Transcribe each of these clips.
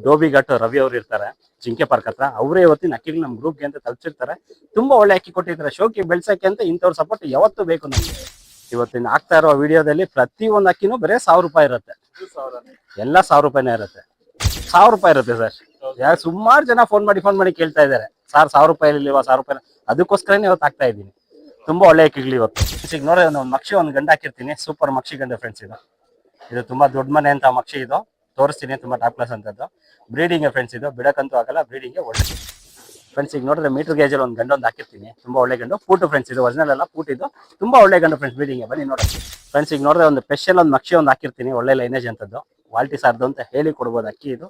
Dobby ghat Ravi ಅವರು ಇರ್ತಾರೆ ಜಿಂಕೆ ಪಾರ್ಕ್ ಹತ್ರ. ಅವರೇ ಇವತ್ತಿನ ಅಕ್ಕಿಗಳು ನಮ್ಮ ಗ್ರೂಪ್ಗೆ ಅಂತ ತಲುಪಿಸಿರ್ತಾರೆ. ತುಂಬಾ ಒಳ್ಳೆ ಅಕ್ಕಿ ಕೊಟ್ಟಿರ್ತಾರೆ. ಶೋಕಿ ಬೆಳ್ಸಕ್ಕೆ ಅಂತ ಇಂಥವ್ರ ಸಪೋರ್ಟ್ ಯಾವತ್ತೂ ಬೇಕು ನಮ್ಗೆ. ಇವತ್ತಿನ ಆಗ್ತಾ ಇರೋ ವಿಡಿಯೋದಲ್ಲಿ ಪ್ರತಿ ಒಂದು ಅಕ್ಕಿನೂ ಬರೀ 1000 ರೂಪಾಯಿ ಇರುತ್ತೆ. ಎಲ್ಲ 1000 ರೂಪಾಯಿನೇ ಇರುತ್ತೆ. 1000 ರೂಪಾಯಿ ಇರುತ್ತೆ ಸರ್. ಯಾಕೆ ಸುಮಾರು ಜನ ಫೋನ್ ಮಾಡಿ ಕೇಳ್ತಾ ಇದ್ದಾರೆ, ಸರ್ 1000 ರೂಪಾಯಿ ಇಲ್ವಾ 1000 ರೂಪಾಯಿ. ಅದಕ್ಕೋಸ್ಕರನೇ ಇವತ್ತು ಆಗ್ತಾ ಇದ್ದೀನಿ. ತುಂಬಾ ಒಳ್ಳೆ ಅಕ್ಕಿಗಳು ಇವತ್ತು. ಈಗ ನೋಡಿ ಒಂದು ಮಕ್ಷಿ ಒಂದು ಗಂಡ ಹಾಕಿರ್ತೀನಿ. ಸೂಪರ್ ಮಕ್ಷಿ ಗಂಡ ಫ್ರೆಂಡ್ಸ್. ಇದು ತುಂಬಾ ದೊಡ್ಡ ಮನೆ ಅಂತ ಮಕ್ಷಿ. ಇದು ತೋರಿಸ್ತೀನಿ, ತುಂಬಾ ಟಾಪ್ ಕ್ಲಾಸ್ ಅಂತದ್ದು. Breeding friends. ಇದು ಬಿಡಕ್ಕಂತೂ ಆಗಲ್ಲ, ಬ್ರೀಡಿಂಗ್ ಒಳ್ಳೆ ಫ್ರೆಂಡ್ಸ್. ಈಗ ನೋಡಿದ್ರೆ ಮೀಟರ್ ಗೇಜಲ್ಲಿ ಒಂದು ಗಂಡು ಒಂದು ಹಾಕಿರ್ತೀನಿ. ತುಂಬಾ ಒಳ್ಳೆ ಗಂಡು ಪೂಟು ಫ್ರೆಂಡ್ಸ್. ಇದು ಒರಿಜಿನಲ್ ಅಲ್ಲ, ಪೂಟ್. ಇದು ತುಂಬಾ ಒಳ್ಳೆ ಗಂಡು ಫ್ರೆಂಡ್ಸ್. ಬ್ರೀಡಿಂಗ್ ಬನ್ನಿ ನೋಡಿ ಫ್ರೆಂಡ್ಸ್. ಈಗ ನೋಡಿದ್ರೆ ಒಂದು ಸ್ಪೆಷಲ್ ಒಂದು ಮಕ್ಷಿ ಒಂದು ಹಾಕಿರ್ತೀನಿ. ಒಳ್ಳೆ ಲೈನೇಜ್ ಅಂತದ್ದು, ಕ್ವಾಲಿಟಿ ಸಾರ್ದು ಅಂತ ಹೇಳಿ ಕೊಡ್ಬೋದು ಅಕ್ಕಿ ಇದು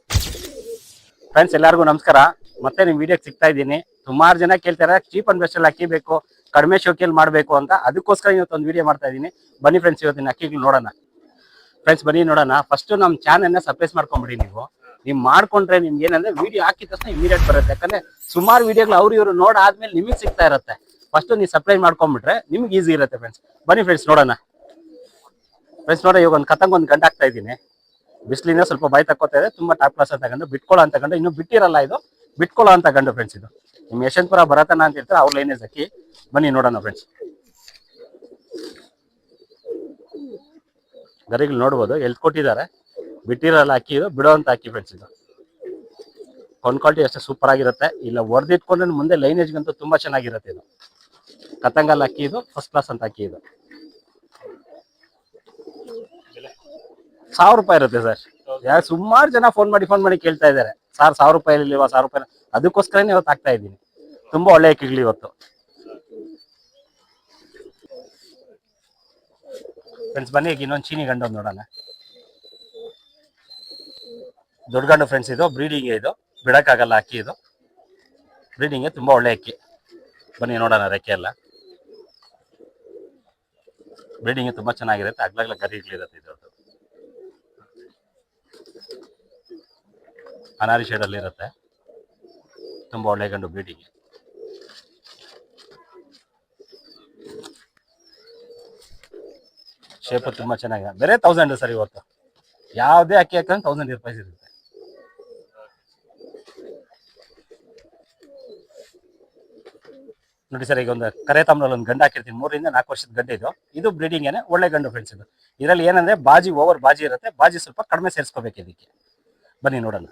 ಫ್ರೆಂಡ್ಸ್. ಎಲ್ಲರಿಗೂ ನಮಸ್ಕಾರ. ಮತ್ತೆ ನಿಮ್ ವಿಡಿಯೋಗೆ ಸಿಗ್ತಾ ಇದ್ದೀನಿ. ಸುಮಾರು ಜನ ಕೇಳ್ತಾರೆ ಚೀಪ್ ಅಂಡ್ ಬೆಸ್ಟ್ ಅಲ್ಲಿ ಅಕ್ಕಿ ಬೇಕು, ಕಡಿಮೆ ಶೋಕಿಯಲ್ಲಿ ಮಾಡಬೇಕು ಅಂತ. ಅದಕ್ಕೋಸ್ಕರ ಇವತ್ತೊಂದು ವಿಡಿಯೋ ಮಾಡ್ತಾ ಇದ್ದೀನಿ. ಬನ್ನಿ ಫ್ರೆಂಡ್ಸ್, ಇವತ್ತಿನ ಅಕ್ಕಿಗಳು ನೋಡೋಣ ಫ್ರೆಂಡ್ಸ್. ಬನ್ನಿ ನೋಡೋಣ. ಫಸ್ಟ್ ನಮ್ಮ ಚಾನಲ್ನ ಸಬ್ಸ್ಕ್ರೈಬ್ ಮಾಡ್ಕೊಂಬಿಡಿ. ನೀವು ಮಾಡ್ಕೊಂಡ್ರೆ ನಿಮ್ಗೆ ಏನಂದ್ರೆ ವಿಡಿಯೋ ಹಾಕಿದ ತಕ್ಷಣ ಇಮಿಡಿಯೇಟ್ ಬರುತ್ತೆ. ಯಾಕಂದ್ರೆ ಸುಮಾರು ವಿಡಿಯೋಗಳು ಅವ್ರು ಇವರು ನೋಡಾದ್ಮೇಲೆ ನಿಮಗೆ ಸಿಗ್ತಾ ಇರುತ್ತೆ. ಫಸ್ಟ್ ನೀವು ಸಬ್ಸ್ಕ್ರೈಬ್ ಮಾಡ್ಕೊಂಡ್ಬಿಟ್ರೆ ನಿಮ್ಗೆ ಈಸಿ ಇರುತ್ತೆ ಫ್ರೆಂಡ್ಸ್. ಬನ್ನಿ ಫ್ರೆಂಡ್ಸ್ ನೋಡೋಣ ಫ್ರೆಂಡ್ಸ್. ನೋಡ, ಇವಾಗ ಒಂದು ಕತ್ತಂಗ್ ಒಂದು ಗಂಟೆ ಹಾಕ್ತಾ ಇದ್ದೀನಿ. ಬಿಸಿಲಿನ ಸ್ವಲ್ಪ ಬಾಯಿ ತಕ್ಕೋತಾ ಇದೆ. ತುಂಬಾ ಟಾಪ್ ಕ್ಲಾಸ್ ಅಂತ ಗಂಡು, ಬಿಟ್ಕೊಳ್ಳೋ ಅಂತ ಗಂಡು. ಇನ್ನು ಬಿಟ್ಟಿರಲ್ಲ, ಇದು ಬಿಟ್ಕೊಳ್ಳೋ ಅಂತ ಗಂಡು ಫ್ರೆಂಡ್ಸ್. ಇದು ನಿಮ್ ಯಶವಂತಪುರ ಭರತನ ಅಂತ ಇರ್ತಾರೆ, ಅವ್ರ ಲೈನೇಜ್ ಅಕ್ಕಿ. ಬನ್ನಿ ನೋಡೋಣ ಫ್ರೆಂಡ್ಸ್. ಗರಿಗಳು ನೋಡ್ಬೋದು ಎಲ್ಲಿ ಕೊಟ್ಟಿದ್ದಾರೆ. ಬಿಟ್ಟಿರಲ್ಲ ಅಕ್ಕಿ, ಇದು ಬಿಡೋಂತ ಅಕ್ಕಿ ಫ್ರೆಂಡ್ಸ್. ಇದು ಒಂದು ಕ್ವಾಲಿಟಿ ಅಷ್ಟೇ ಸೂಪರ್ ಆಗಿರುತ್ತೆ. ಇಲ್ಲ ಹೊಡೆದಿಟ್ಕೊಂಡ್ರೆ ಮುಂದೆ ಲೈನೇಜ್ಗಂತೂ ತುಂಬಾ ಚೆನ್ನಾಗಿರುತ್ತೆ. ಇದು ಕತ್ತಂಗಲ್ ಅಕ್ಕಿ, ಇದು ಫಸ್ಟ್ ಕ್ಲಾಸ್ ಅಂತ ಅಕ್ಕಿ. ಇದು 1000 ರೂಪಾಯಿ ಇರುತ್ತೆ ಸರ್. ಯಾಕೆ ಸುಮಾರು ಜನ ಫೋನ್ ಮಾಡಿ ಕೇಳ್ತಾ ಇದ್ದಾರೆ, ಸರ್ 1000 ರೂಪಾಯಿ ಇಲ್ವಾ 1000 ರೂಪಾಯಿ. ಅದಕ್ಕೋಸ್ಕರನೇ ಇವತ್ತು ಆಗ್ತಾ ಇದ್ದೀನಿ. ತುಂಬಾ ಒಳ್ಳೆ ಅಕ್ಕಿಗಳು ಇವತ್ತು ಫ್ರೆಂಡ್ಸ್. ಬನ್ನಿ ಈಗ ಇನ್ನೊಂದು ಚೀನಿ ಗಂಡು ನೋಡೋಣ. ದೊಡ್ಡ ಗಂಡು ಫ್ರೆಂಡ್ಸ್. ಇದು ಬ್ರೀಡಿಂಗ್. ಇದು ಬಿಡಕ್ಕಾಗಲ್ಲ ಅಕ್ಕಿ. ಇದು ಬ್ರೀಡಿಂಗ್ ತುಂಬಾ ಒಳ್ಳೆ ಅಕ್ಕಿ. ಬನ್ನಿ ನೋಡೋಣ. ರೆಕ್ಕೆ ಎಲ್ಲ ಬ್ರೀಡಿಂಗ್ ತುಂಬಾ ಚೆನ್ನಾಗಿರುತ್ತೆ. ಅಗ್ಲಗ್ಲ ಗರಿಗಳಿರುತ್ತೆ. ಇದ್ರದ್ದು ಅನಾರಿ ಶೇಡ್ ಅಲ್ಲಿ ಇರುತ್ತೆ. ತುಂಬಾ ಒಳ್ಳೆ ಗಂಡು ಬ್ರೀಡಿಂಗ್. ಶೇಪ್ ತುಂಬಾ ಚೆನ್ನಾಗಿದೆ. ಬೇರೆ 1000 ಸರ್. ಇವತ್ತು ಯಾವುದೇ ಅಕ್ಕಿ ಹಾಕಿದ್ರೆ 1000 ರೂಪಾಯಿ ಇರುತ್ತೆ ನೋಡಿ ಸರ್. ಈಗ ಒಂದು ಕರೆ ತಾಮ್ರಲ್ಲಿ ಒಂದು ಗಂಡು ಹಾಕಿರ್ತೀನಿ. 3 ರಿಂದ 4 ವರ್ಷದ ಗಂಡು. ಇದು ಬ್ರೀಡಿಂಗ್ ಏನೇ ಒಳ್ಳೆ ಗಂಡು ಫ್ರೆಂಡ್ಸ್. ಇದು ಇದರಲ್ಲಿ ಏನಂದ್ರೆ ಬಾಜಿ ಓವರ್ ಬಾಜಿ ಇರುತ್ತೆ. ಬಾಜಿ ಸ್ವಲ್ಪ ಕಡಿಮೆ ಸೇರಿಸ್ಕೋಬೇಕು ಇದಕ್ಕೆ. ಬನ್ನಿ ನೋಡೋಣ.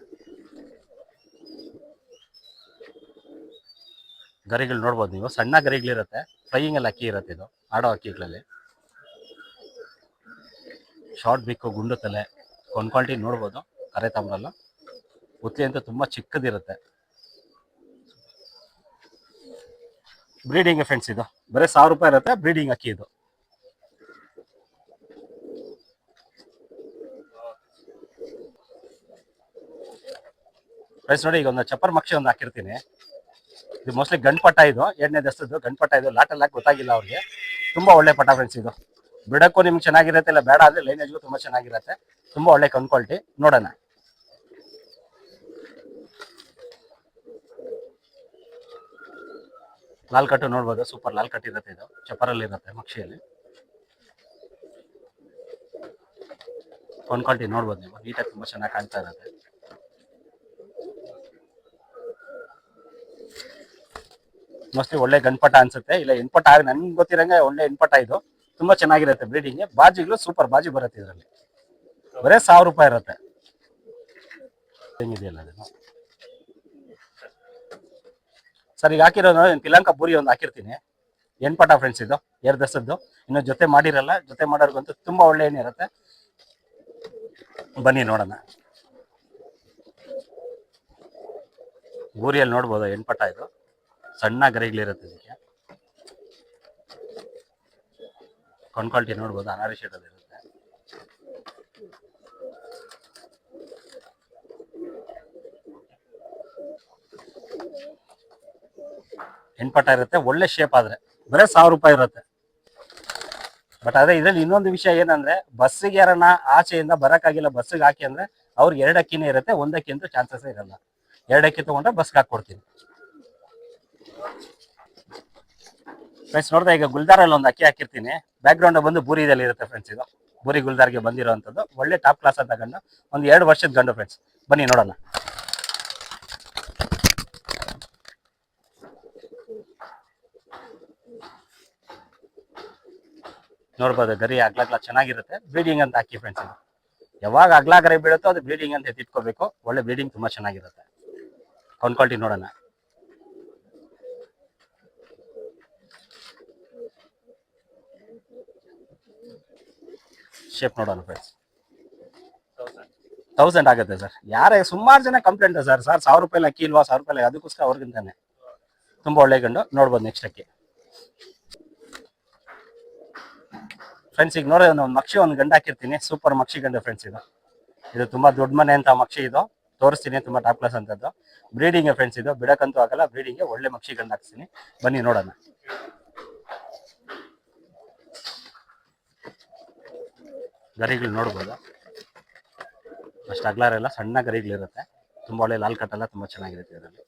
ಗರಿಗಳು ನೋಡ್ಬೋದು ನೀವು. ಸಣ್ಣ ಗರಿಗಳಿರುತ್ತೆ. ಫ್ರೈಯಿಂಗ್ ಅಲ್ಲಿ ಅಕ್ಕಿ ಇರುತ್ತೆ. ಇದು ಆಡೋ ಅಕ್ಕಿಗಳಲ್ಲಿ ಶಾರ್ಟ್ ಬಿಕ್ಕು, ಗುಂಡು ತಲೆ, ಒಂದು ಕ್ವಾಲಿಟಿ ನೋಡ್ಬೋದು. ಕರೆ ತಾಮ್ರಲ್ಲ ಉತ್ಲಿ ಅಂತ ತುಂಬಾ ಚಿಕ್ಕದಿರುತ್ತೆ. Breeding friends. ಇದು ಬರೀ 1000 ರೂಪಾಯಿ ಇರುತ್ತೆ. ಬ್ರೀಡಿಂಗ್ ಅಕ್ಕಿ ಇದು ಫ್ರೆಂಡ್ಸ್. ನೋಡಿ, ಈಗ ಒಂದು ಚಪ್ಪರ್ ಮಕ್ಷಿ ಒಂದು ಹಾಕಿರ್ತೀನಿ. ಇದು ಮೋಸ್ಟ್ಲಿ ಗಂಡು ಪಟ್ಟ. ಇದು 2ನೇ ದಸ್ತದ್ದು ಗಂಡು ಪಟ್ಟ. ಇದು ಲಾಟಲ್ಲಿ ಹಾಕಿ ಗೊತ್ತಾಗಿಲ್ಲ ಅವ್ರಿಗೆ. ತುಂಬಾ ಒಳ್ಳೆ ಪಟ್ಟ ಫ್ರೆಂಡ್ಸ್. ಇದು ಬಿಡಕ್ಕೂ ನಿಮ್ಗೆ ಚೆನ್ನಾಗಿರುತ್ತೆ. ಇಲ್ಲ ಬೇಡ ಅಂದ್ರೆ ಲೈನೇಜ್ಗೂ ತುಂಬಾ ಚೆನ್ನಾಗಿರುತ್ತೆ. ತುಂಬಾ ಒಳ್ಳೆ ಕನ್ ಕ್ವಾಲಿಟಿ. ನೋಡೋಣ. ಲಾಲ್ ಕಟ್ಟು ನೋಡ್ಬೋದು. ಸೂಪರ್ ಲಾಲ್ ಕಟ್ ಇರುತ್ತೆ. ಇದು ಚಪ್ಪರಲ್ಲಿ ಇರುತ್ತೆ ಮಕ್ಷಿಯಲ್ಲಿ. ಕನ್ ಕ್ವಾಲಿಟಿ ನೋಡ್ಬೋದು ನೀವು. ನೀಟಾಗಿ ತುಂಬಾ ಚೆನ್ನಾಗಿ ಕಾಣ್ತಾ ಇರುತ್ತೆ. ಮೋಸ್ಟ್ಲಿ ಒಳ್ಳೆ ಗಂಡ್ಪಟ ಅನ್ಸುತ್ತೆ. ಇಲ್ಲ ಹೆಣ್ಪಟ ನನ್ಗೆ ಗೊತ್ತಿರಂಗೆ ಒಳ್ಳೆ ಹೆಣ್ಪಟ. ಇದು ತುಂಬಾ ಚೆನ್ನಾಗಿರುತ್ತೆ ಬ್ರೀಡಿಂಗ್. ಬಾಜಿಗಳು ಸೂಪರ್ ಬಾಜಿ ಬರುತ್ತೆ. ಇದರಲ್ಲಿ ಬರೇ 1000 ರೂಪಾಯಿ ಇರುತ್ತೆ. ಹೆಂಗಿದೆಯಲ್ಲ ಅದು ಸರ್. ಈಗ ಹಾಕಿರೋದು ಪಿಲಂಕ ಬೂರಿ ಒಂದು ಹಾಕಿರ್ತೀನಿ. ಹೆಣ್ಪಟ ಫ್ರೆಂಡ್ಸ್. ಇದು 2 ದಸದ್ದು. ಇನ್ನು ಜೊತೆ ಮಾಡಿರಲ್ಲ. ಜೊತೆ ಮಾಡೋರ್ಗಂತೂ ತುಂಬಾ ಒಳ್ಳೆ ಏನಿರುತ್ತೆ. ಬನ್ನಿ ನೋಡೋಣ. ಬೂರಿಯಲ್ಲಿ ನೋಡ್ಬೋದು ಹೆಣ್ಪಟ. ಇದು ಸಣ್ಣ ಗರಿಗಳಿರುತ್ತೆ. ಇದಕ್ಕೆ ಕನ್ ಕ್ವಾಲಿಟಿ ನೋಡ್ಬೋದು. ಅನಾರಿ ಶೇಡ್ ಅಲ್ಲಿ ಇರುತ್ತೆ. ಹೆಣ್ಪಟ ಇರುತ್ತೆ. ಒಳ್ಳೆ ಶೇಪ್. ಆದ್ರೆ ಬರೀ 1000 ರೂಪಾಯಿ ಇರುತ್ತೆ. ಬಟ್ ಅದೇ ಇದರಲ್ಲಿ ಇನ್ನೊಂದು ವಿಷಯ ಏನಂದ್ರೆ, ಬಸ್ಸಿಗೆ ಯಾರನ್ನ ಆಚೆಯಿಂದ ಬರಕ್ಕಾಗಿಲ್ಲ ಬಸ್ಸಿಗೆ ಹಾಕಿ ಅಂದ್ರೆ ಅವ್ರಿಗೆ 2 ಅಕ್ಕಿನೇ ಇರುತ್ತೆ. 1 ಅಕ್ಕಿ ಅಂತೂ ಚಾನ್ಸಸ್ ಇರಲ್ಲ. 2 ಅಕ್ಕಿ ತಗೊಂಡ್ರೆ ಬಸ್ಗೆ ಹಾಕೊಡ್ತೀನಿ ಫ್ರೆಂಡ್ಸ್. ನೋಡಿದ್ರೆ ಈಗ ಗುಲ್ದಾರಲ್ಲಿ ಒಂದು ಅಕ್ಕಿ ಹಾಕಿರ್ತೀನಿ. ಬ್ಯಾಕ್ ಗ್ರೌಂಡ್ ಬಂದು ಬೂರಿದಲ್ಲಿ ಇರುತ್ತೆ ಫ್ರೆಂಡ್ಸ್. ಇದು ಬೂರಿ ಗುಲ್ದಾರ್ಗೆ ಬಂದಿರೋಂಥದ್ದು ಒಳ್ಳೆ ಟಾಪ್ ಕ್ಲಾಸ್ ಅಂತ ಗಂಡು. ಒಂದು 2 ವರ್ಷದ ಗಂಡು ಫ್ರೆಂಡ್ಸ್. ಬನ್ನಿ ನೋಡೋಣ. ನೋಡ್ಬೋದು ಗರಿ ಅಗ್ಲಗ್ಲ ಚೆನ್ನಾಗಿರುತ್ತೆ. ಬ್ರೀಡಿಂಗ್ ಅಂತ ಹಾಕಿ ಫ್ರೆಂಡ್ಸ್. ಇದು ಯಾವಾಗ ಅಗ್ಲ ಗರಿ ಬೀಳುತ್ತೋ ಅದು ಬ್ರೀಡಿಂಗ್ ಅಂತ ಎತ್ತಿಟ್ಕೋಬೇಕು. ಒಳ್ಳೆ ಬ್ರೀಡಿಂಗ್ ತುಂಬಾ ಚೆನ್ನಾಗಿರುತ್ತೆ. ಕ್ವಾಲಿಟಿ ನೋಡೋಣ. ಶೇಪ್ ನೋಡೋಣ ಫ್ರೆಂಡ್ಸ್. 1000 ಆಗುತ್ತೆ ಸರ್. ಯಾರೇ ಸುಮಾರು ಜನ ಕಂಪ್ಲೇಂಟ್ ಸರ್ 1000 ರೂಪಾಯಿ ಅಕ್ಕಿ ಇಲ್ವಾ, 1000 ರೂಪಾಯಿ ಅದಕ್ಕೋಸ್ಕರ ಅವ್ರಿಗಿಂತಾನೆ ತುಂಬಾ ಒಳ್ಳೆ ಗಂಡು. ನೋಡ್ಬೋದು ನೆಕ್ಸ್ಟ್ ಅಕ್ಕಿ ಫ್ರೆಂಡ್ಸ್. ಈಗ ನೋಡಿ ಒಂದು ಮಕ್ಷಿ ಒಂದು ಗಂಡು ಹಾಕಿರ್ತೀನಿ. ಸೂಪರ್ ಮಕ್ಷಿ ಗಂಡು ಫ್ರೆಂಡ್ಸ್. ಇದು ತುಂಬಾ ದೊಡ್ಡ ಮನೆ ಅಂತ ಮಕ್ಷಿ. ಇದು ತೋರಿಸ್ತೀನಿ, ತುಂಬಾ ಟಾಪ್ ಕ್ಲಾಸ್ ಅಂತದ್ದು. Breeding friends. ಇದು ಬಿಡಕ್ಕಂತೂ ಆಗಲ್ಲ. ಬ್ರೀಡಿಂಗ್ ಒಳ್ಳೆ ಮಕ್ಷಿ ಗಂಡು ಹಾಕ್ತೀನಿ, ಬನ್ನಿ ನೋಡೋಣ. ಗರಿಗಳು ನೋಡ್ಬೋದು ಅಷ್ಟು ಅಗ್ಲಾರೆಲ್ಲ ಸಣ್ಣ ಗರಿಗಳಿರುತ್ತೆ. ತುಂಬಾ ಒಳ್ಳೆ ಲಾಲ್ ಕಟ್ ಎಲ್ಲ ತುಂಬಾ ಚೆನ್ನಾಗಿರುತ್ತೆ. ಇದರಲ್ಲಿ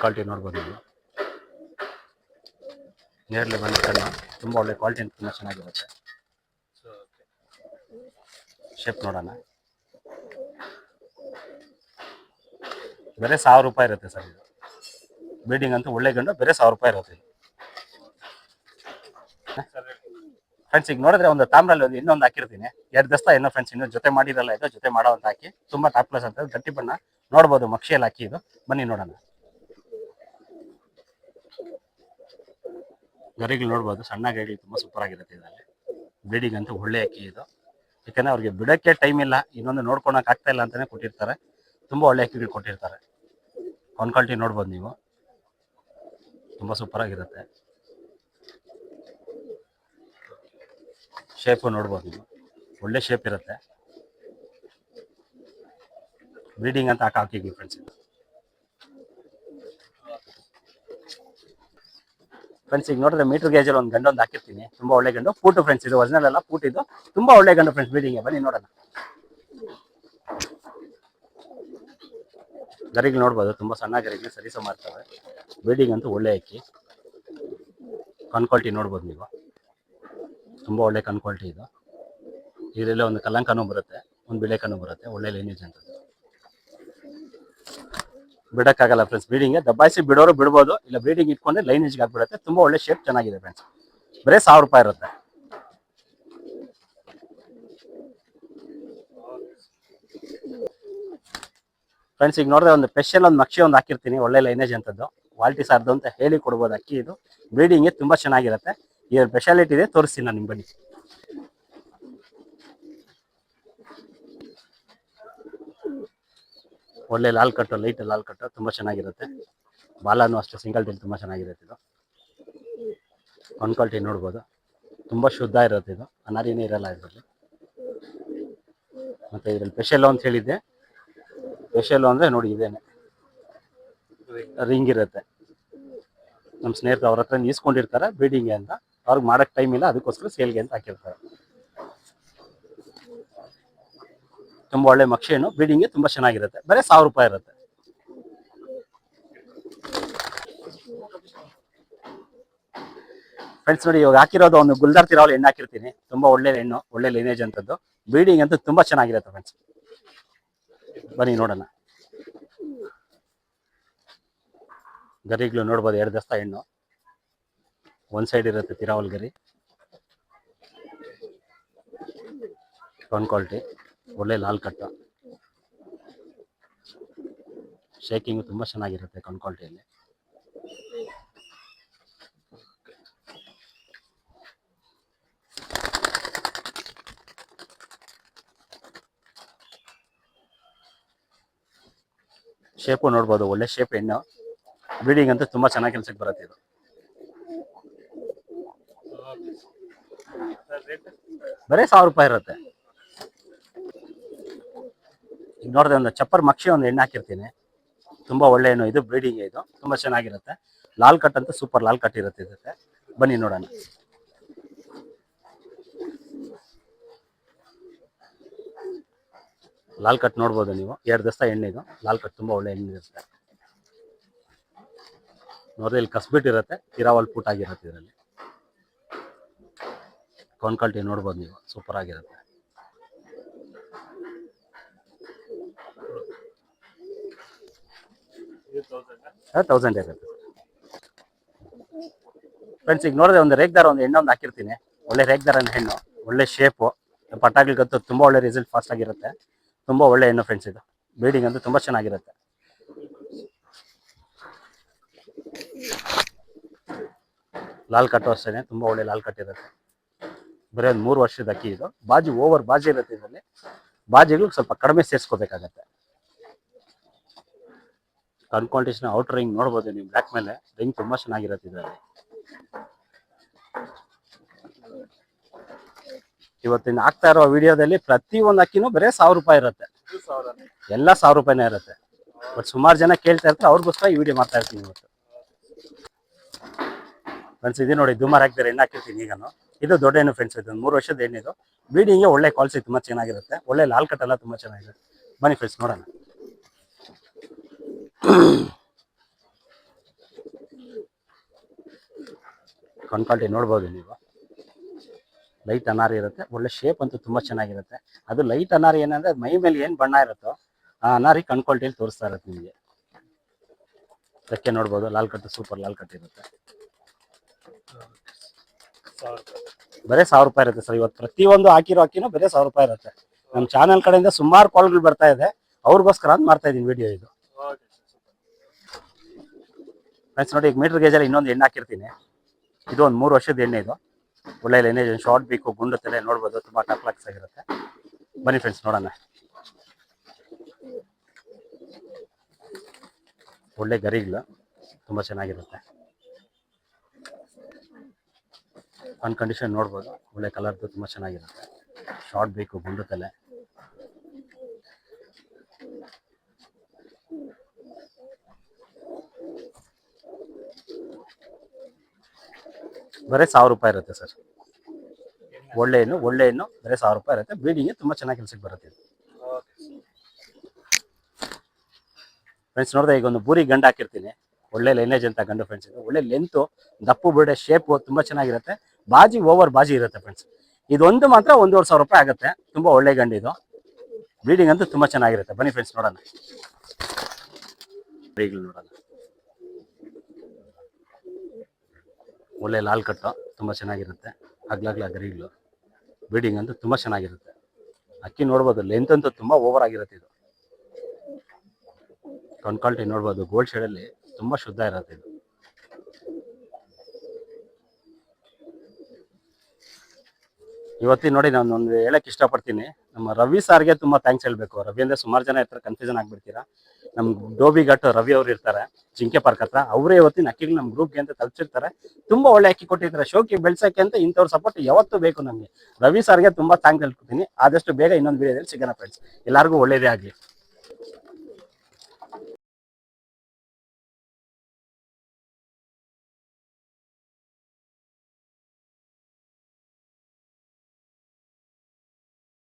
ಕ್ವಾಲಿಟಿ ನೋಡ್ಬೋದು ನೀವು. ನೇರಳೆ ಬಂದ ಕಣ್ಣ ತುಂಬಾ ಒಳ್ಳೆ ಕ್ವಾಲಿಟಿ ಅಂತ ತುಂಬಾ ಚೆನ್ನಾಗಿರುತ್ತೆ. ಶೇಪ್ ನೋಡೋಣ. ಬೇರೆ 1000 ರೂಪಾಯಿ ಇರುತ್ತೆ ಸರ್. ಇದು ಬ್ರೀಡಿಂಗ್ ಅಂತೂ ಒಳ್ಳೆ ಗಂಡು, ಬೇರೆ 1000 ರೂಪಾಯಿ ಇರುತ್ತೆ ಫ್ರೆಂಡ್ಸ್. ಈಗ ನೋಡಿದ್ರೆ ಒಂದು ತಾಮ್ರಲ್ಲಿ ಒಂದು ಇನ್ನೊಂದು ಹಾಕಿರ್ತೀನಿ. 2 ದಸ್ತ ಏನೋ ಫ್ರೆಂಡ್ಸ್. ಇನ್ನೂ ಜೊತೆ ಮಾಡಿರಲ್ಲ, ಇದು ಜೊತೆ ಮಾಡೋ ಅಂತ ಹಾಕಿ ತುಂಬಾ ಟಾಪ್ ಕ್ಲಾಸ್ ಅಂತ ಗಟ್ಟಿ ಬಣ್ಣ ನೋಡ್ಬೋದು. ಮಕ್ಷಿಯಲ್ಲಿ ಹಾಕಿ ಇದು, ಬನ್ನಿ ನೋಡೋಣ. ಗರಿಗಳು ನೋಡ್ಬೋದು, ಸಣ್ಣ ಗರಿಗಳು ತುಂಬಾ ಸೂಪರ್ ಆಗಿರುತ್ತೆ. ಇದರಲ್ಲಿ ಬ್ರೀಡಿಂಗ್ ಅಂತೂ ಒಳ್ಳೆ ಅಕ್ಕಿ ಇದು. ಯಾಕಂದ್ರೆ ಅವ್ರಿಗೆ ಬಿಡಕ್ಕೆ ಟೈಮ್ ಇಲ್ಲ, ಇನ್ನೊಂದು ನೋಡ್ಕೊಳಕ್ ಆಗ್ತಾ ಇಲ್ಲ ಅಂತಾನೆ ಕೊಟ್ಟಿರ್ತಾರೆ. ತುಂಬಾ ಒಳ್ಳೆ ಅಕ್ಕಿಗಳು ಕೊಟ್ಟಿರ್ತಾರೆ. ಕ್ವಾಲಿಟಿ ನೋಡ್ಬೋದು ನೀವು, ತುಂಬಾ ಸೂಪರ್ ಆಗಿರುತ್ತೆ. ಶೇಪು ನೋಡ್ಬೋದು ನೀವು, ಒಳ್ಳೆ ಶೇಪ್ ಇರುತ್ತೆ. ಬ್ರೀಡಿಂಗ್ ಅಂತ ಹಾಕಿದ್ವಿ ಫ್ರೆಂಡ್ಸ್. ಫ್ರೆಂಡ್ಸ್ ಈಗ ನೋಡಿದ್ರೆ ಮೀಟರ್ ಗೇಜಲ್ಲಿ ಒಂದು ಗಂಡು ಒಂದು ಹಾಕಿರ್ತೀನಿ. ತುಂಬಾ ಒಳ್ಳೆ ಗಂಡು, ಪೂಟು ಫ್ರೆಂಡ್ಸ್. ಇದು ಒರಿಜಿನಲ್ ಅಲ್ಲ, ಪೂಟ್. ಇದು ತುಂಬಾ ಒಳ್ಳೆ ಗಂಡು ಫ್ರೆಂಡ್ಸ್. ಬ್ರೀಡಿಂಗ್ ಬನ್ನಿ ನೋಡೋಣ. ಗರಿಗಳು ನೋಡ್ಬೋದು, ತುಂಬಾ ಸಣ್ಣ ಗರಿಗಳು ಸರಿಸ ಮಾಡ್ತವೆ. ಬ್ರೀಡಿಂಗ್ ಅಂತೂ ಒಳ್ಳೆ ಅಕ್ಕಿ. ಕ್ವಾಲಿಟಿ ನೋಡ್ಬೋದು ನೀವು, ತುಂಬಾ ಒಳ್ಳೆ ಕ್ವಾಲಿಟಿ ಇದು. ಇದರಲ್ಲೇ ಒಂದು ಕಲ್ಲಂಕನೂ ಬರುತ್ತೆ, ಒಂದು ಬಿಳೆಕನೂ ಬರುತ್ತೆ. ಒಳ್ಳೆ ಲೈನೇಜ್ ಅಂತ ಬಿಡಕ್ಕಾಗಲ್ಲ ಫ್ರೆಂಡ್ಸ್. ಬ್ರೀಡಿಂಗ್ ದಬ್ಬಾಯಿಸಿ ಬಿಡೋರು ಬಿಡ್ಬೋದು, ಇಲ್ಲ ಬ್ರೀಡಿಂಗ್ ಇಟ್ಕೊಂಡ್ರೆ ಲೈನೇಜ್ಗೆ ಆಗ್ಬಿಡುತ್ತೆ. ತುಂಬಾ ಒಳ್ಳೆ ಶೇಪ್ ಚೆನ್ನಾಗಿದೆ ಫ್ರೆಂಡ್ಸ್. ಬರೀ 1000 ರೂಪಾಯಿ ಇರುತ್ತೆ ಫ್ರೆಂಡ್ಸ್. ಈಗ ನೋಡಿದ್ರೆ ಒಂದು ಸ್ಪೆಷಲ್ ಒಂದು ಮಕ್ಷಿ ಒಂದು ಹಾಕಿರ್ತೀನಿ, ಒಳ್ಳೆ ಲೈನೇಜ್ ಅಂತದ್ದು. ಕ್ವಾಲಿಟಿ ಸಾರ್ದು ಅಂತ ಹೇಳಿ ಕೊಡ್ಬೋದು ಅಕ್ಕಿ. ಇದು ಬ್ರೀಡಿಂಗ್ ತುಂಬಾ ಚೆನ್ನಾಗಿರುತ್ತೆ. ಇದ್ರ ಸ್ಪೆಷಾಲಿಟಿ ಇದೆ, ತೋರಿಸ್ತೀನಿ ನಾನು ನಿಮ್ ಬನ್ನಿ. ಒಳ್ಳೆ ಲಾಲ್ ಕಟ್ಟು, ಲೈಟ್ ಲಾಲ್ ಕಟ್ಟು ತುಂಬಾ ಚೆನ್ನಾಗಿರುತ್ತೆ. ಬಾಲನು ಅಷ್ಟೇ ಸಿಂಗಲ್ ಟೈಲ್ ತುಂಬಾ ಚೆನ್ನಾಗಿರುತ್ತೆ. ಇದು ಕ್ವಾಲಿಟಿ ನೋಡ್ಬೋದು, ತುಂಬಾ ಶುದ್ಧ ಇರುತ್ತೆ. ಇದು ಅನಾರಿನೇ ಇರಲ್ಲ ಇದರಲ್ಲಿ. ಮತ್ತೆ ಇದ್ರಲ್ಲಿ ಸ್ಪೆಷಲ್ ಅಂತ ಹೇಳಿದ್ದೆ. ಸ್ಪೆಷಲ್ ಅಂದ್ರೆ ನೋಡಿ, ಇದೇನೆ ರಿಂಗ್ ಇರುತ್ತೆ. ನಮ್ಮ ಸ್ನೇಹಿತರು ಅವ್ರ ಹತ್ರ ಈಸ್ಕೊಂಡಿರ್ತಾರೆ ಬ್ರೀಡಿಂಗ್ ಅಂತ. ಅವ್ರಿಗೆ ಮಾಡಕ್ ಟೈಮ್ ಇಲ್ಲ, ಅದಕ್ಕೋಸ್ಕರ ಸೇಲ್ಗೆ ಅಂತ ಹಾಕಿರ್ತಾರೆ. ತುಂಬಾ ಒಳ್ಳೆ ಮಕ್ಷಿ ಹಣ್ಣು, ಬ್ರೀಡಿಂಗ್ ತುಂಬಾ ಚೆನ್ನಾಗಿರುತ್ತೆ. ಬರೀ 1000 ರೂಪಾಯಿ ಇರುತ್ತೆ ಫ್ರೆಂಡ್ಸ್. ನೋಡಿ ಇವಾಗ ಹಾಕಿರೋದು ಒಂದು ಗುಲ್ದಾರ್ ತಿರಾವಲ್ ಹೆಣ್ಣು ಹಾಕಿರ್ತೀನಿ. ತುಂಬಾ ಒಳ್ಳೆ ಹೆಣ್ಣು, ಒಳ್ಳೆ ಲೈನೇಜ್ ಅಂತದ್ದು. ಬ್ರೀಡಿಂಗ್ ಅಂತೂ ತುಂಬಾ ಚೆನ್ನಾಗಿರುತ್ತೆ ಫ್ರೆಂಡ್ಸ್. ಬನ್ನಿ ನೋಡೋಣ. ಗರಿಗಳು ನೋಡ್ಬೋದು, 2 ದಸ್ತ ಹೆಣ್ಣು. ಒಂದ್ ಸೈಡ್ ಇರುತ್ತೆ ತಿರಾವಲ್ ಗರಿ. ಕ್ವಾಲಿಟಿ ಒಳ್ಳೆ ಲಾಲ್ ಕಟ್ಟು. ಶೇಕಿಂಗ್ ತುಂಬಾ ಚೆನ್ನಾಗಿರುತ್ತೆ ಕ್ವಾಲಿಟಿಯಲ್ಲಿ. ಶೇಪು ನೋಡ್ಬೋದು, ಒಳ್ಳೆ ಶೇಪ್ ಹೆಣ್ಣು. ಬ್ರೀಡಿಂಗ್ ಅಂತೂ ತುಂಬಾ ಚೆನ್ನಾಗಿ ಕೆಲ್ಸಕ್ಕೆ ಬರುತ್ತೆ. ಇದು ಬರೀ 1000 ರೂಪಾಯಿ ಇರುತ್ತೆ. ಈಗ ನೋಡಿದ್ರೆ ಒಂದು ಚಪ್ಪರ್ ಮಕ್ಷಿ ಒಂದು ಹೆಣ್ಣು ಹಾಕಿರ್ತೀನಿ. ತುಂಬಾ ಒಳ್ಳೆ ಹೆಣ್ಣು ಇದು. ಬ್ರೀಡಿಂಗ್ ಇದು ತುಂಬಾ ಚೆನ್ನಾಗಿರುತ್ತೆ. ಲಾಲ್ ಕಟ್ ಅಂತ ಸೂಪರ್ ಲಾಲ್ ಕಟ್ ಇರುತ್ತೆ ಇದಕ್ಕೆ. ಬನ್ನಿ ನೋಡೋಣ. ಲಾಲ್ ಕಟ್ ನೋಡ್ಬೋದು ನೀವು, 2 ದಸ್ತ ಹೆಣ್ಣು ಇದು. ಲಾಲ್ ಕಟ್ ತುಂಬಾ ಒಳ್ಳೆ ಹೆಣ್ಣು ಇರುತ್ತೆ. ನೋಡಿದ್ರೆ ಇಲ್ಲಿ ಕಸ್ಬಿಟ್ಟಿರುತ್ತೆ, ತಿರಾವಲ್ ಪೂಟ್ ಆಗಿರುತ್ತೆ ಇದರಲ್ಲಿ. ಕ್ವಾಲಿಟಿ ನೋಡ್ಬೋದು ನೀವು, ಸೂಪರ್ ಆಗಿರುತ್ತೆ. $1000 ಇರುತ್ತೆ. ಫ್ರೆಂಡ್ಸ್ ಈಗ ನೋಡಿದ್ರೆ ಒಂದು ರೇಗ್ದಾರ ಒಂದು ಹೆಣ್ಣೊಂದು ಹಾಕಿರ್ತೀನಿ. ಒಳ್ಳೆ ರೇಗ್ದಾರನ ಹೆಣ್ಣು, ಒಳ್ಳೆ ಶೇಪು, ಪಟಾಗ್ಲಿಗಂತೂ ತುಂಬಾ ಒಳ್ಳೆ ರಿಸಲ್ಟ್ ಫಾಸ್ಟ್ ಆಗಿರುತ್ತೆ. ತುಂಬಾ ಒಳ್ಳೆ ಹೆಣ್ಣು ಫ್ರೆಂಡ್ಸ್ ಇದು. ಬ್ರೀಡಿಂಗ್ ಅಂತೂ ತುಂಬಾ ಚೆನ್ನಾಗಿರುತ್ತೆ. ಲಾಲ್ ಕಟ್ಟು ಅಷ್ಟೇ, ತುಂಬಾ ಒಳ್ಳೆ ಲಾಲ್ ಕಟ್ ಇರುತ್ತೆ. ಬರೀ ಒಂದು 3 ವರ್ಷದ ಅಕ್ಕಿ ಇದು. ಬಾಜಿ ಓವರ್ ಬಾಜಿ ಇರುತ್ತೆ ಇದರಲ್ಲಿ. ಬಾಜಿಗಳು ಸ್ವಲ್ಪ ಕಡಿಮೆ ಸೇರಿಸ್ಕೋಬೇಕಾಗತ್ತೆ. ಕನ್ಕಾಲ್ಟೇಷನ್ ಔಟರ್ ರಿಂಗ್ ನೋಡ್ಬೋದು ನೀವು, ಬ್ಲ್ಯಾಕ್ ಮೇಲೆ ರಿಂಗ್ ತುಂಬಾ ಚೆನ್ನಾಗಿರುತ್ತೆ ಇದರಲ್ಲಿ. ಇವತ್ತಿನ ಆಗ್ತಾ ಇರೋ ವಿಡಿಯೋದಲ್ಲಿ ಪ್ರತಿ ಒಂದು ಅಕ್ಕಿನೂ ಬರೀ 1000 ರೂಪಾಯಿ ಇರುತ್ತೆ. ಎಲ್ಲ 1000 ರೂಪಾಯಿನೇ ಇರುತ್ತೆ. ಬಟ್ ಸುಮಾರು ಜನ ಕೇಳ್ತಾ ಇರ್ತಾರೆ, ಅವ್ರಿಗೋಸ್ಕರ ಈ ವಿಡಿಯೋ ಮಾಡ್ತಾ ಇರ್ತೀನಿ ಇವತ್ತು. ಫ್ರೆಂಡ್ಸ್ ಇದು ನೋಡಿ, ದುಮಾರ್ ಹಾಕಿದ್ರೆ ಹೆಣ್ಣು ಹಾಕಿರ್ತೀನಿ ಈಗನು. ಇದು ದೊಡ್ಡ ಹೆಣ್ಣು ಫ್ರೆಂಡ್ಸ್, ಇದು 3 ವರ್ಷದ ಹೆಣ್ಣಿದು. ಬ್ರೀಡಿಂಗ್ಗೆ ಒಳ್ಳೆ ಕ್ವಾಲಿಟಿ ತುಂಬಾ ಚೆನ್ನಾಗಿರುತ್ತೆ. ಒಳ್ಳೆ ಲಾಲ್ ಕಟ್ ಎಲ್ಲ ತುಂಬಾ ಚೆನ್ನಾಗಿರುತ್ತೆ. ಬನ್ನಿ ಫ್ರೆಂಡ್ಸ್ ನೋಡೋಣ. ಕನ್ಕಾಲ್ಟಿ ನೋಡ್ಬೋದು ನೀವು, ಲೈಟ್ ಅನಾರಿ ಇರುತ್ತೆ. ಒಳ್ಳೆ ಶೇಪ್ ಅಂತೂ ತುಂಬಾ ಚೆನ್ನಾಗಿರುತ್ತೆ. ಅದು ಲೈಟ್ ಅನಾರಿ ಏನಂದ್ರೆ ಮೈ ಮೇಲೆ ಏನ್ ಬಣ್ಣ ಇರುತ್ತೋ ಆ ಅನಾರಿ ಕನ್ಕಾಲ್ಟಿಯಲ್ಲಿ ತೋರಿಸ್ತಾ ಇರುತ್ತೆ ನಿಮಗೆ. ಅದಕ್ಕೆ ನೋಡ್ಬೋದು, ಲಾಲ್ ಕಟ್ಟು ಸೂಪರ್ ಲಾಲ್ ಕಟ್ ಇರುತ್ತೆ. ಬರೀ 1000 ರೂಪಾಯಿ ಇರುತ್ತೆ ಸರ್. ಇವತ್ತು ಪ್ರತಿಯೊಂದು ಹಾಕಿರೋ ಅಕ್ಕಿನೂ ಬರೀ 1000 ರೂಪಾಯಿ ಇರುತ್ತೆ. ನಮ್ಮ ಚಾನಲ್ ಕಡೆಯಿಂದ ಸುಮಾರು ಕಾಲ್ಗಳು ಬರ್ತಾ ಇದೆ, ಅವ್ರಿಗೋಸ್ಕರ ಅಂತ ಮಾಡ್ತಾ ಇದೀನಿ ವಿಡಿಯೋ ಇದು. ಫ್ರೆಂಡ್ಸ್ ನೋಡಿ, ಈಗ ಮೀಟರ್ ಗೇಜಲ್ಲಿ ಇನ್ನೊಂದು ಎಣ್ಣೆ ಹಾಕಿರ್ತೀನಿ. ಇದು ಒಂದು 3 ವರ್ಷದ ಎಣ್ಣೆ ಇದು. ಒಳ್ಳೆ ಎಣ್ಣೆ, ಶಾರ್ಟ್ ಬೇಕು, ಗುಂಡು ತಲೆ ನೋಡ್ಬೋದು, ತುಂಬಾ ಟಾಪ್ ಕ್ಲಾಸ್ ಆಗಿರುತ್ತೆ. ಬನ್ನಿ ಫ್ರೆಂಡ್ಸ್ ನೋಡೋಣ. ಒಳ್ಳೆ ಗರಿಗಳು ತುಂಬಾ ಚೆನ್ನಾಗಿರುತ್ತೆ. ಆನ್ ಕಂಡೀಷನ್ ನೋಡ್ಬೋದು, ಒಳ್ಳೆ ಕಲರ್ದು ತುಂಬಾ ಚೆನ್ನಾಗಿರುತ್ತೆ. ಶಾರ್ಟ್ ಬೇಕು, ಗುಂಡು ತಲೆ. ಬರೀ 1000 ರೂಪಾಯಿ ಇರುತ್ತೆ ಸರ್. ಒಳ್ಳೆ ಹೆಣ್ಣು ಬರೀ 1000 ರೂಪಾಯಿ ಇರುತ್ತೆ. ಬ್ರೀಡಿಂಗ್ ತುಂಬಾ ಚೆನ್ನಾಗಿ ಕೆಲಸಕ್ಕೆ ಬರುತ್ತೆ. ಫ್ರೆಂಡ್ಸ್ ನೋಡಿದ್ರೆ ಈಗ ಒಂದು ಬೂರಿ ಗಂಡು ಹಾಕಿರ್ತೀನಿ. ಒಳ್ಳೆ ಲೈನೇಜ್ ಅಂತ ಗಂಡು ಫ್ರೆಂಡ್ಸ್. ಇದು ಒಳ್ಳೆ ಲೆಂತ್, ದಪ್ಪು ಬಿಡೆ ಶೇಪ್ ತುಂಬಾ ಚೆನ್ನಾಗಿರುತ್ತೆ. ಬಾಜಿ ಓವರ್ ಬಾಜಿ ಇರುತ್ತೆ ಫ್ರೆಂಡ್ಸ್. ಇದೊಂದು ಮಾತ್ರ 1500 ರೂಪಾಯಿ ಆಗುತ್ತೆ. ತುಂಬಾ ಒಳ್ಳೆ ಗಂಡು ಇದು. ಬ್ರೀಡಿಂಗ್ ಅಂತೂ ತುಂಬಾ ಚೆನ್ನಾಗಿರುತ್ತೆ. ಬನ್ನಿ ಫ್ರೆಂಡ್ಸ್ ನೋಡೋಣ. ನೋಡೋಣ, ಒಳ್ಳೆ ಲಾಲ್ ಕಟ್ಟು ತುಂಬಾ ಚೆನ್ನಾಗಿರುತ್ತೆ. ಅಗ್ಲಗ್ಲ ಗರಿಗಳು. ಬ್ರೀಡಿಂಗ್ ಅಂತೂ ತುಂಬಾ ಚೆನ್ನಾಗಿರುತ್ತೆ. ಅಕ್ಕಿ ನೋಡ್ಬೋದು, ಲೆಂತ್ ಅಂತೂ ತುಂಬಾ ಓವರ್ ಆಗಿರುತ್ತೆ ಇದು. ಕನ್ಕಾಲ್ಟಿ ನೋಡ್ಬೋದು, ಗೋಲ್ಡ್ ಶೇಡಲ್ಲಿ ತುಂಬಾ ಶುದ್ಧ ಇರುತ್ತೆ ಇದು. ಇವತ್ತಿನ ನೋಡಿ, ನಾನು ಒಂದು ಹೇಳಕ್ ಇಷ್ಟಪಡ್ತೀನಿ. ನಮ್ಮ ರವಿ ಸಾರ್ಗೆ ತುಂಬಾ ಥ್ಯಾಂಕ್ಸ್ ಹೇಳ್ಬೇಕು. ರವಿ ಅಂದ್ರೆ ಸುಮಾರು ಜನ ಇರ್ತಾರೆ, ಕನ್ಫ್ಯೂಷನ್ ಆಗ್ಬಿಡ್ತೀರಾ. ನಮ್ ಡೋಬಿ ಘಾಟ್ ರವಿ ಅವ್ರು ಇರ್ತಾರೆ, ಜಿಂಕೆ ಪಾರ್ಕ್ ಹತ್ರ. ಅವರೇ ಇವತ್ತಿನ ಅಕ್ಕಿಗಳು ನಮ್ಮ ಗ್ರೂಪ್ಗೆ ಅಂತ ತಲುಪಿಸಿರ್ತಾರೆ. ತುಂಬಾ ಒಳ್ಳೆ ಅಕ್ಕಿ ಕೊಟ್ಟಿರ್ತಾರೆ. ಶೋಕಿ ಬೆಳ್ಸಕ್ಕೆ ಅಂತ ಇಂಥವ್ರ ಸಪೋರ್ಟ್ ಯಾವತ್ತೂ ಬೇಕು ನಮಗೆ. ರವಿ ಸಾರ್ಗೆ ತುಂಬಾ ಥ್ಯಾಂಕ್ಸ್ ಹೇಳ್ತೀನಿ. ಆದಷ್ಟು ಬೇಗ ಇನ್ನೊಂದು ವಿಡಿಯೋದಲ್ಲಿ ಸಿಗೋಣ ಫ್ರೆಂಡ್ಸ್. ಎಲ್ಲರಿಗೂ ಒಳ್ಳೇದೇ ಆಗಲಿ.